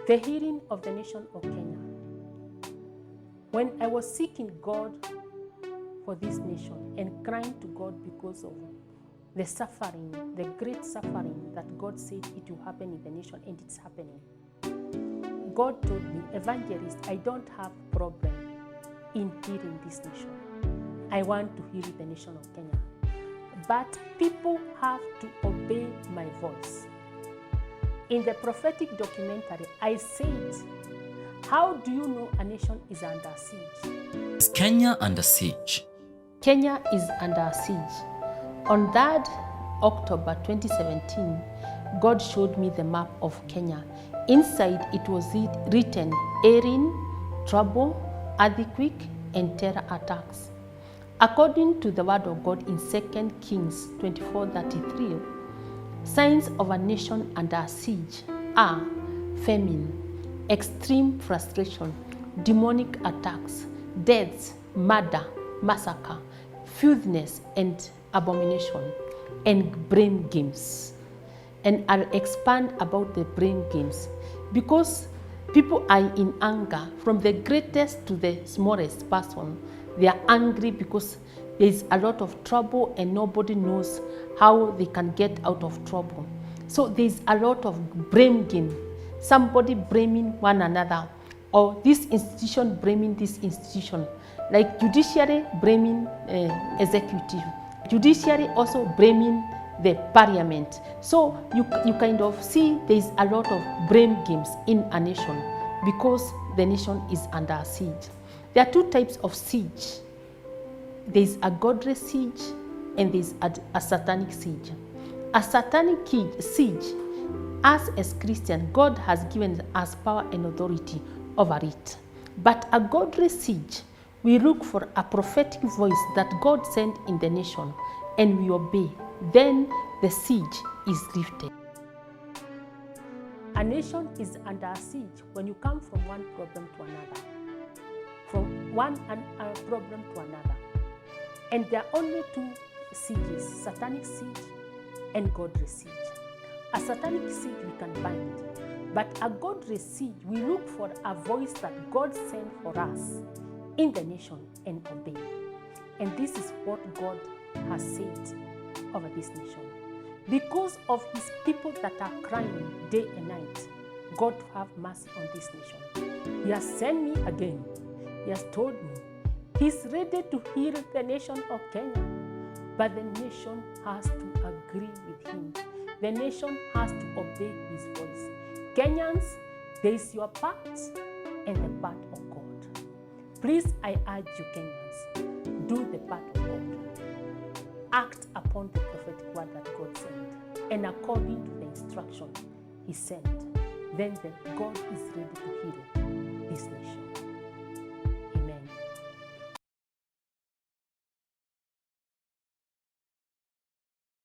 The healing of the nation of Kenya. When I was seeking God for this nation and crying to God because of the suffering, the great suffering that God said it will happen in the nation, and it's happening. God told me, Evangelist, I don't have problem in healing this nation. I want to heal the nation of Kenya. But people have to obey my voice. In the prophetic documentary, I said, how do you know a nation is under siege? Is Kenya under siege? Kenya is under siege. On that October 2017, God showed me the map of Kenya. Inside it was written Erin, trouble, earthquake, and terror attacks. According to the word of God in 2 Kings 24:33, signs of a nation under siege are famine, extreme frustration, demonic attacks, deaths, murder, massacre, filthiness and abomination, and brain games. And I'll expand about the brain games because people are in anger from the greatest to the smallest person. They are angry because there is a lot of trouble and nobody knows how they can get out of trouble. So there is a lot of blame game. Somebody blaming one another, or this institution blaming this institution. Like judiciary blaming executive. Judiciary also blaming the parliament. So you kind of see there is a lot of blame games in a nation because the nation is under siege. There are two types of siege. There is a godly siege and there is a satanic siege. A satanic siege, us as Christians, God has given us power and authority over it. But a godly siege, we look for a prophetic voice that God sent in the nation and we obey. Then the siege is lifted. A nation is under siege when you come from one problem to another. From one problem to another. And there are only two sieges, satanic siege and godly siege. A satanic siege we can bind, but a godly siege, we look for a voice that God sent for us in the nation and obey. And this is what God has said over this nation. Because of his people that are crying day and night, God have mercy on this nation. He has sent me again. He has told me he's ready to heal the nation of Kenya, but the nation has to agree with him. The nation has to obey his voice. Kenyans, there is your part and the part of God. Please, I urge you Kenyans, do the part of God. Act upon the prophetic word that God sent, and according to the instruction he sent, then God is ready to heal this nation.